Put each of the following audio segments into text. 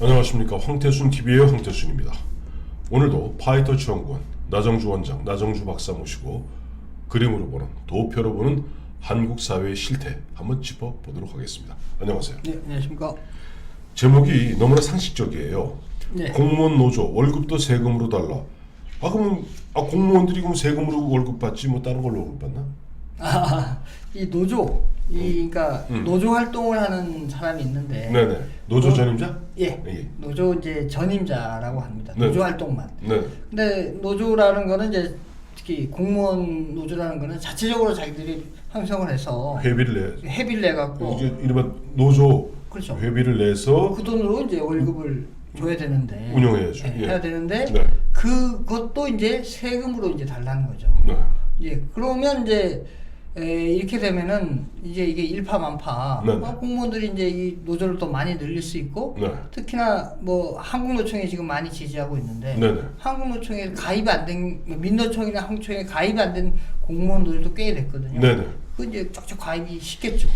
안녕하십니까. 황태순 TV의 황태순입니다. 오늘도 파이터치 연구원 나정주 원장, 나정주 박사 모시고 그림으로 보는, 도표로 보는 한국 사회의 실태 한번 짚어보도록 하겠습니다. 안녕하세요. 네, 안녕하십니까. 제목이 너무나 상식적이에요. 네. 공무원 노조 월급도 세금으로 달라. 그러면 공무원들이 그럼 세금으로 월급 받지 뭐 다른 걸로 월급 받나? 이 노조, 그러니까 노조 활동을 하는 사람이 있는데, 네네. 노조 전임자? 예, 예. 노조 이제 전임자라고 합니다. 네. 노조 활동만. 네. 근데 노조라는 거는 이제 특히 공무원 노조라는 거는 자체적으로 자기들이 형성을 해서 회비를 내 갖고 이게 이른바 노조 그렇죠. 회비를 내서 그 돈으로 이제 월급을 줘야 되는데 운영해야죠. 예, 예. 해야 되는데 네. 그것도 이제 세금으로 이제 달라는 거죠. 네. 예, 그러면 이제 이렇게 되면은 이제 이게 일파만파 네. 공무원들이 이제 이 노조를 또 많이 늘릴 수 있고 네. 특히나 뭐 한국노총이 지금 많이 지지하고 있는데 네네. 한국노총에 가입이 안 된 민노총이나 한국노총에 가입이 안 된 공무원들도 꽤 됐거든요. 네네. 그 이제 쪽쪽 가입이 쉽겠죠.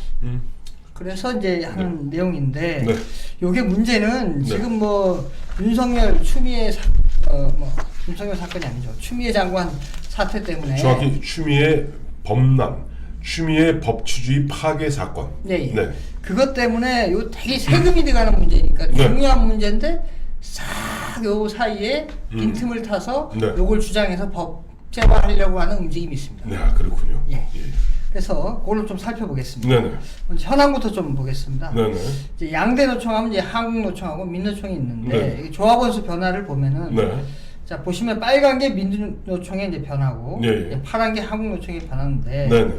그래서 이제 하는 내용인데 네. 요게 문제는 네. 지금 뭐 윤석열 윤석열 사건이 아니죠. 추미애 장관 사태 때문에 정확히 추미애 범람, 추미애 법치주의 파괴 사건. 네, 네. 그것 때문에 요 되게 세금이 들어가는 문제니까 네. 중요한 문제인데 싹 요 사이에 빈틈을 타서 네. 요걸 주장해서 법제화하려고 하는 움직임이 있습니다. 네, 그렇군요. 예. 그래서 그걸로 좀 살펴보겠습니다. 네네. 먼저 현황부터 좀 보겠습니다. 네네. 이제 양대 노총하면 이제 한국노총하고 민노총이 있는데 네. 이 조합원수 변화를 보면은 네. 자 보시면 빨간 게 민주노총의 이제 변화고 예, 예. 이제 파란 게 한국노총의 변화인데 네네.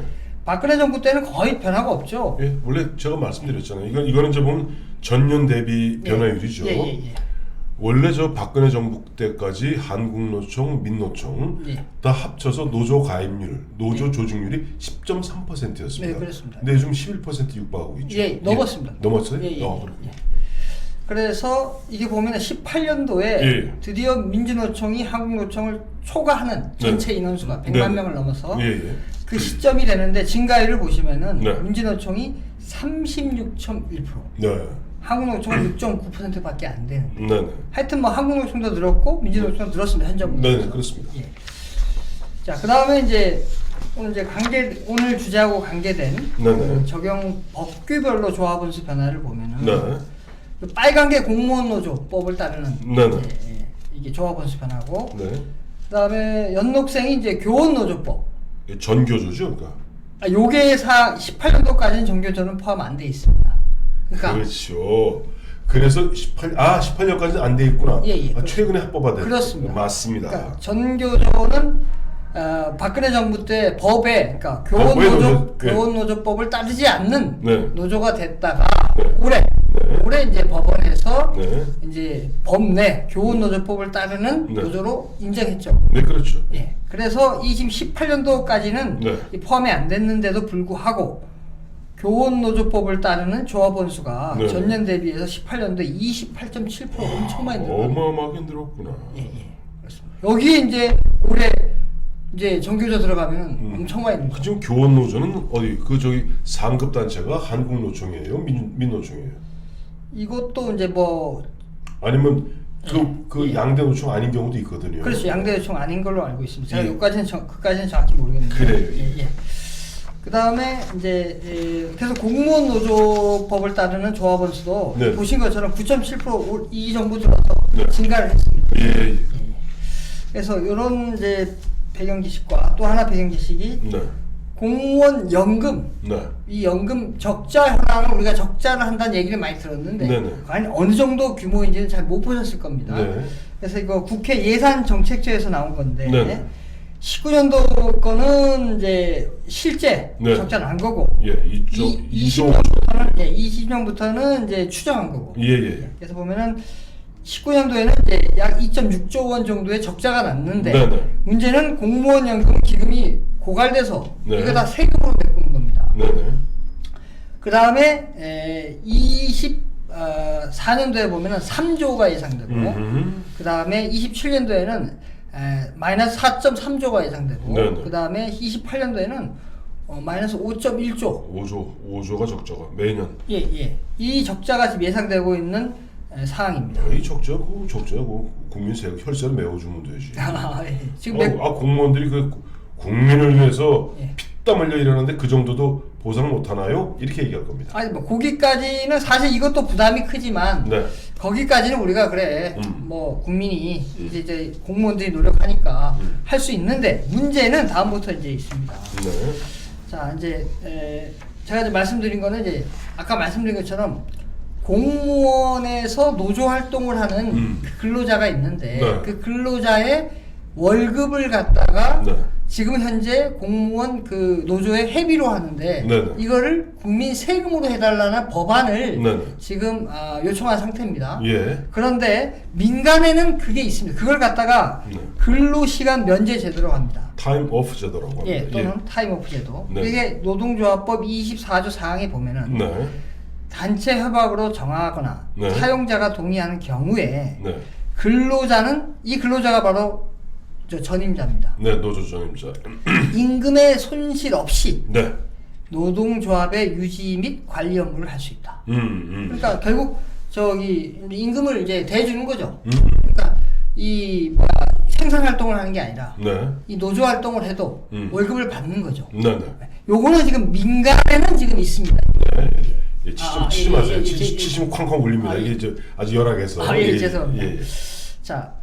박근혜 정부 때는 거의 변화가 없죠. 예, 원래 제가 말씀드렸잖아요. 이거는 이제 보면 전년 대비 예. 변화율이죠. 예. 원래 저 박근혜 정부 때까지 한국노총, 민노총 예. 다 합쳐서 노조 가입률, 노조 예. 조직률이 10.3%였습니다. 네, 그렇습니다. 근데 요즘 11% 육박하고 있죠. 예, 넘었습니다. 넘었어요? 예. 그렇군요. 그래서 이게 보면 18년도에 예. 드디어 민주노총이 한국노총을 초과하는 전체 인원수가 100만 네. 명을 넘어서 예, 예. 그 시점이 되는데 증가율을 보시면은 네. 민주노총이 36.1%, 네. 한국노총은 6.9%밖에 안 되는. 네네. 하여튼 뭐 한국노총도 늘었고 민주노총도 늘었습니다. 현재부터. 네네, 그렇습니다. 예. 자, 그다음에 이제 오늘 주제하고 관계된 네네. 그 적용 법규별로 조합원수 변화를 보면은 네. 그 빨간 게 공무원 노조법을 따르는 네네. 이게 조합원수 변화고 네. 그다음에 연녹생이 이제 교원 노조법. 전교조죠, 그러니까. 요게 18년도까지는 정교조는 포함 안 돼 있습니다. 그러니까 그렇죠. 그래서 18년까지는 안 돼 있구나. 예. 최근에 합법화됐. 그렇습니다. 맞습니다. 그러니까 전교조는 박근혜 정부 때 법에 그러니까 교원 노조법을 따르지 않는 네. 노조가 됐다가 네. 올해 이제 법원에서 네. 이제 법내 교원 노조법을 따르는 네. 노조로 인정했죠. 네, 그렇죠. 예. 그래서 이 지금 18년도까지는 네. 포함이 안 됐는데도 불구하고 교원 노조법을 따르는 조합원 수가 네. 전년 대비해서 18년도에 28.7% 엄청 많이 늘었어요. 어마어마하게 늘었구나. 예. 그렇습니다. 여기에 이제 올해 이제 정교조 들어가면 엄청 많이 늘죠. 지금 교원 노조는 어디 저기 상급 단체가 한국노총이에요, 민노총이에요. 이것도 이제 뭐 아니면 예. 양대 노총 아닌 경우도 있거든요. 그렇죠. 양대노총 아닌 걸로 알고 있습니다. 제가 예. 그까지는 정확히 모르겠는데. 그래요. 예. 그 다음에 이제 그래서 공무원 노조법을 따르는 조합원 수도 네. 보신 것처럼 9.7%이 정도 들어서 네. 증가를 했습니다. 예. 그래서 이런 이제 배경 지식과 또 하나 배경 지식이 네. 공무원 연금, 네. 이 연금 적자 현황을 우리가 적자를 한다는 얘기를 많이 들었는데 네네. 과연 어느 정도 규모인지는 잘 못 보셨을 겁니다. 네. 그래서 이거 국회 예산정책처에서 나온 건데 네네. 19년도 거는 이제 실제 네. 적자 난 거고 예. 2조. 20년부터는 이제 추정한 거고. 예. 그래서 보면은 19년도에는 이제 약 2.6조 원 정도의 적자가 났는데 네네. 문제는 공무원 연금 기금이 고갈돼서 네. 이거 다 세금으로 메꾸는 겁니다. 네네. 그 다음에 24년도에 보면은 3조가 예상되고 그 다음에 27년도에는 마이너스 4.3조가 예상되고 네네. 그 다음에 28년도에는 마이너스 5.1조 5조가 적자가 매년. 이 적자가 지금 예상되고 있는 사항입니다. 이 적자고 국민 혈세를 메워주면 되지. 예. 지금 공무원들이 그 국민을 위해서 예. 피땀 흘려 일하는데 그 정도도 보상 못 하나요? 이렇게 얘기할 겁니다. 아니 뭐 거기까지는 사실 이것도 부담이 크지만 네. 거기까지는 우리가 그래 뭐 국민이 이제 공무원들이 노력하니까 할 수 있는데 문제는 다음부터 이제 있습니다. 네. 자 이제 제가 이제 말씀드린 거는 이제 아까 말씀드린 것처럼 공무원에서 노조 활동을 하는 그 근로자가 있는데 네. 그 근로자의 월급을 갖다가 네. 지금 현재 공무원 그 노조에 회비로 하는데 네네. 이거를 국민 세금으로 해달라는 법안을 네네. 지금 요청한 상태입니다. 예. 그런데 민간에는 그게 있습니다. 그걸 갖다가 네. 근로시간 면제 제도라고 합니다. 타임 오프 제도라고 합니다. 예, 또는 타임오프 제도. 네. 이게 노동조합법 24조 사항에 보면은 네. 단체 협약으로 정하거나 네. 사용자가 동의하는 경우에 네. 이 근로자가 바로 전임자입니다. 네, 노조 전임자. 임금의 손실 없이 네. 노동조합의 유지 및 관리 업무를 할 수 있다. 그러니까 결국 임금을 이제 대주는 거죠. 그러니까 생산 활동을 하는 게 아니라 네. 이 노조 활동을 해도 월급을 받는 거죠. 네, 네. 요거는 지금 민간에는 지금 있습니다. 네. 예, 치지 마세요. 예. 치시면 쾅쾅 울립니다. 이게 아주 열악해서. 죄송합니다. 예. 자,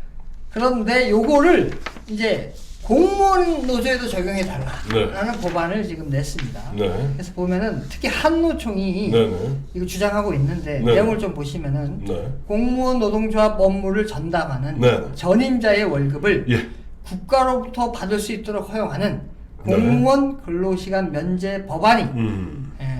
그런데 요거를 이제 공무원 노조에도 적용해 달라라는 네. 법안을 지금 냈습니다. 네. 그래서 보면은 특히 한노총이 네네. 이거 주장하고 있는데 네. 내용을 좀 보시면은 네. 공무원 노동조합 업무를 전담하는 네. 전임자의 월급을 예. 국가로부터 받을 수 있도록 허용하는 네. 공무원 근로시간 면제 법안이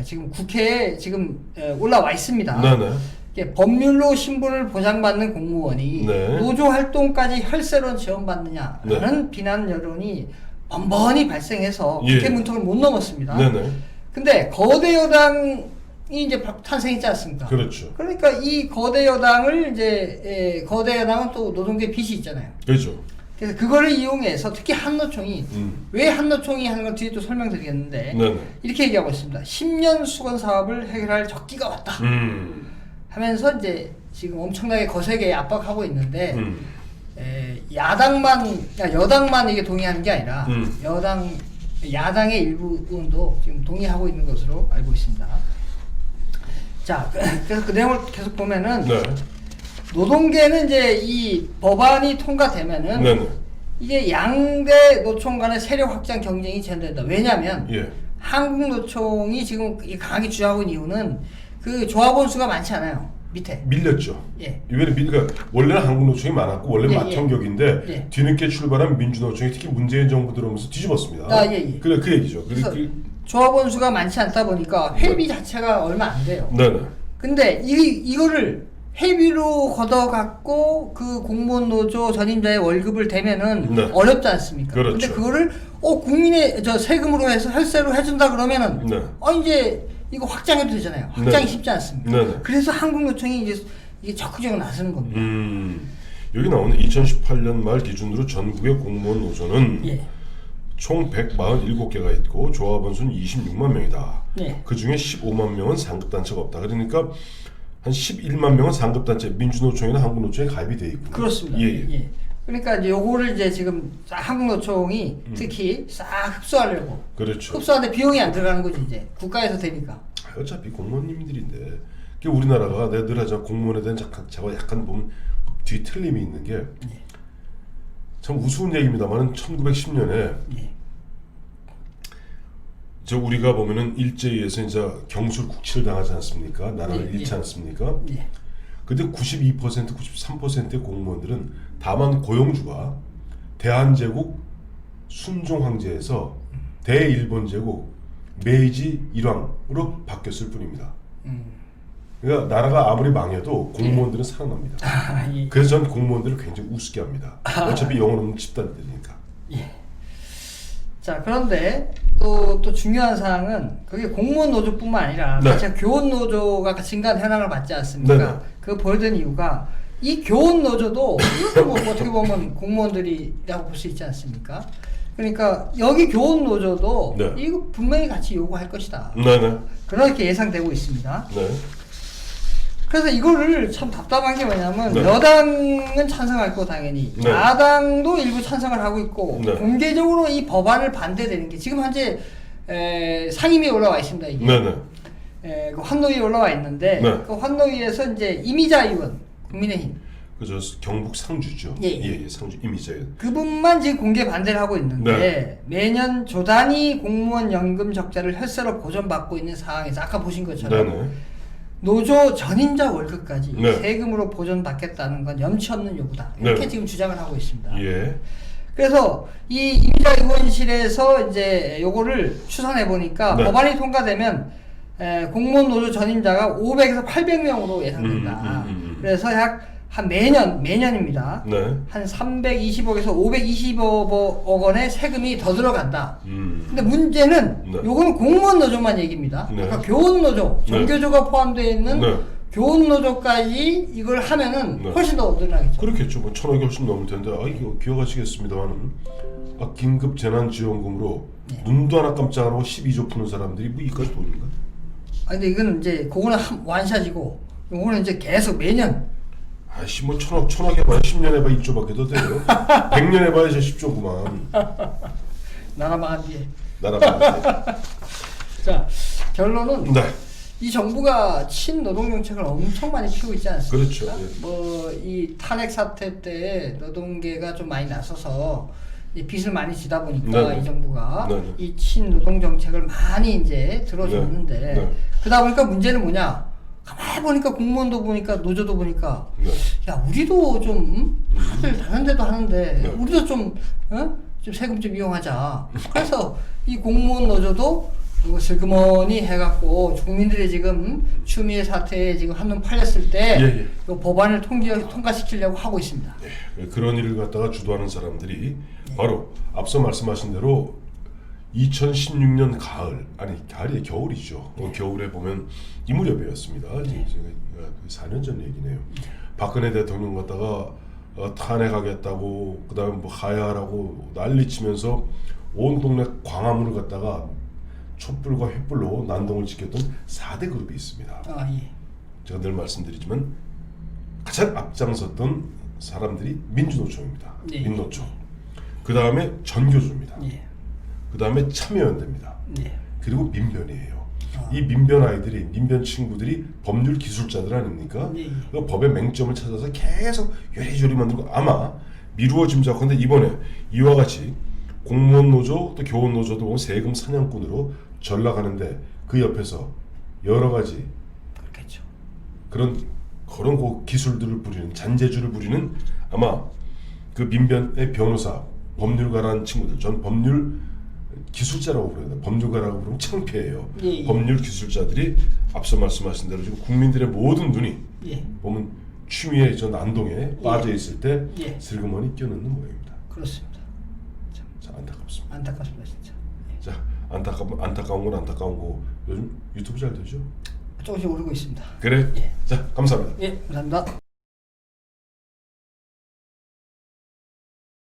지금 국회에 지금 올라와 있습니다. 네네. 이게 법률로 신분을 보장받는 공무원이 네. 노조 활동까지 혈세로 지원받느냐라는 비난 여론이 번번이 발생해서 예. 국회 문턱을 못 넘었습니다. 네네. 근데 거대 여당이 이제 탄생했지 않습니까? 그렇죠. 그러니까 이 거대 여당을 이제 거대 여당은 또 노동계 빚이 있잖아요. 그렇죠. 그래서 그거를 이용해서 특히 한노총이 왜 한노총이 하는 걸 뒤에 또 설명드리겠는데 네네. 이렇게 얘기하고 있습니다. 10년 수건 사업을 해결할 적기가 왔다. 하면서 이제 지금 엄청나게 거세게 압박하고 있는데 여당만 이게 동의하는 게 아니라 야당의 일부 의원도 지금 동의하고 있는 것으로 알고 있습니다. 자, 그래서 그 내용을 계속 보면은 네. 노동계는 이제 이 법안이 통과되면은 네네. 이게 양대 노총 간의 세력 확장 경쟁이 진행된다. 왜냐하면 예. 한국노총이 지금 강하게 주장하고 있는 이유는 그 조합원 수가 많지 않아요. 밑에. 밀렸죠. 예. 그러니까 원래는 한국노총이 많았고 원래 예, 맏형격인데 예. 뒤늦게 출발한 민주노총이 특히 문재인 정부 들어오면서 뒤집었습니다. 예. 그래 그 얘기죠. 그래서 조합원 수가 많지 않다 보니까 회비 자체가 얼마 안 돼요. 네네. 근데 이거를 회비로 걷어갖고 그 공무원 노조 전임자의 월급을 대면은 네. 어렵지 않습니까? 그렇죠. 근데 그거를 국민의 세금으로 해서 혈세로 해준다 그러면은 네. 이제 이거 확장해도 되잖아요. 확장이 네. 쉽지 않습니다. 네. 그래서 한국노총이 이게 적극적으로 나서는 겁니다. 여기 나오는 2018년 말 기준으로 전국의 공무원 노조는 예. 총 147개가 있고 조합원 수는 26만 명이다. 예. 그 중에 15만 명은 상급단체가 없다. 그러니까 한 11만 명은 상급단체 민주노총이나 한국노총에 가입이 돼 있고. 그렇습니다. 예. 그러니까 이제 요거를 이제 지금 한국노총이 특히 싹 흡수하려고. 그렇죠. 흡수하는데 비용이 안 들어가는 거지 이제 국가에서 되니까. 어차피 공무원님들인데 우리나라가 내가 늘 하자 공무원에 대한 제가 약간 보면 뒤틀림이 있는 게 참 우스운 얘기입니다만은 1910년에 우리가 보면은 일제에서 이제 경술 국치를 당하지 않습니까? 나라를 잃지 않습니까? 예. 근데 92%, 93%의 공무원들은 다만 고용주가 대한제국 순종 황제에서 대일본 제국 메이지 일왕으로 바뀌었을 뿐입니다. 그러니까 나라가 아무리 망해도 공무원들은 살아납니다. 예. 그래서 저는 공무원들을 굉장히 우습게 합니다. 어차피 영혼 없는 집단들이니까. 예. 자, 그런데 또 중요한 사항은 그게 공무원 노조뿐만 아니라 네. 같이 교원 노조가 같이 인간 현황을 받지 않습니까? 네. 그 보여준 이유가 이 교원 노조도 이것도 뭐 어떻게 보면 공무원들이라고 볼 수 있지 않습니까? 그러니까 여기 교원 노조도 네. 이거 분명히 같이 요구할 것이다. 네네. 그렇게 예상되고 있습니다. 네. 그래서 이거를 참 답답한 게 뭐냐면 네. 여당은 찬성할 거 당연히 네. 야당도 일부 찬성을 하고 있고 네. 공개적으로 이 법안을 반대되는 게 지금 현재 상임위에 올라와 있습니다. 이게 네네. 그 환노위에 올라와 있는데 네. 그 환노위에서 이제 이미자 의원 국민의힘 그저 경북 상주죠. 예. 상주 이미자요. 그분만 지금 공개 반대를 하고 있는데 네. 매년 조 단위 공무원 연금 적자를 혈세로 보전받고 있는 상황에서 아까 보신 것처럼 네네. 노조 전임자 월급까지 네. 세금으로 보전받겠다는 건 염치 없는 요구다. 이렇게 네. 지금 주장을 하고 있습니다. 예. 그래서 이 이미자 의원실에서 이제 요거를 추산해 보니까 네. 법안이 통과되면 공무원 노조 전임자가 500에서 800명으로 예상된다. 그래서 약 한 매년입니다. 네. 한 320억에서 520억 원의 세금이 더 들어간다. 근데 문제는 네. 요거는 공무원 노조만 얘기입니다. 네. 아까 교원 노조, 네. 정교조가 포함되어 있는 네. 교원 노조까지 이걸 하면은 네. 훨씬 더 늘어나겠죠. 그렇겠죠. 뭐 1,000억이 훨씬 넘을 텐데, 이거 기억하시겠습니다만은, 긴급 재난지원금으로 네. 눈도 하나 깜짝 안 하고 12조 푸는 사람들이 뭐 이까지 돈인가? 근데 이거는 이제 그거는 완샷이고, 요거는 이제 계속 매년. 뭐 1,000억 해봐야 10년 해봐야 1조밖에 더 돼요. 100년 해봐야 이제 10조구만. 나라 망한 뒤에. 나라가. 자, 결론은 네. 이 정부가 친노동 정책을 엄청 많이 피우고 있지 않습니까? 그렇죠. 예. 뭐 이 탄핵 사태 때 노동계가 좀 많이 나서서 이 빚을 많이 지다 보니까 네네. 이 정부가 네네. 이 친노동 정책을 많이 이제 들어줬는데 네. 그러다 보니까 문제는 뭐냐? 가만히 보니까 공무원도 보니까 노조도 보니까 네. 야 우리도 좀 다들 다른 데도 하는데 네. 우리도 좀 세금 좀 이용하자. 그래서 이 공무원 노조도 이거 슬그머니 해갖고 국민들이 지금 추미애 사태에 지금 한눈 팔렸을 때 예. 이 법안을 통과시키려고 하고 있습니다. 네. 그런 일을 갖다가 주도하는 사람들이 바로 앞서 말씀하신 대로 2016년 가을이 겨울이죠. 겨울에 보면 이 무렵이었습니다. 제가 4년 전 얘기네요. 박근혜 대통령 갖다가 탄핵하겠다고 그다음에 뭐 하야하라고 난리치면서 온 동네 광화문을 갖다가 촛불과 횃불로 난동을 지켰던 4대 그룹이 있습니다. 예. 제가 늘 말씀드리지만 가장 앞장섰던 사람들이 민주노총입니다. 네. 민노총. 그 다음에 전교조입니다. 예. 그 다음에 참여연대입니다. 네. 그리고 민변이에요. 이 민변 친구들이 법률 기술자들 아닙니까? 네. 그 법의 맹점을 찾아서 계속 요리조리 만들고 아마 미루어 짐작컨대 이번에 이와 같이 공무원 노조 또 교원 노조도 세금 사냥꾼으로 전락하는데 그 옆에서 여러 가지 그렇겠죠. 그런 그 기술들을 부리는 잔재주를 부리는 아마 그 민변의 변호사 법률가라는 친구들 전 법률 기술자라고 부르는데 법률가라고 부르면 창피해요. 예. 법률 기술자들이 앞서 말씀하신 대로 지금 국민들의 모든 눈이 예. 보면 추미애 저 난동에 빠져 있을 때 예. 슬그머니 끼어넣는 모양입니다. 그렇습니다. 자, 안타깝습니다. 안타깝습니다 진짜. 자, 안타까운 건 안타까운 거 요즘 유튜브 잘 되죠? 조금씩 오르고 있습니다. 그래. 예. 자, 감사합니다. 예, 감사합니다.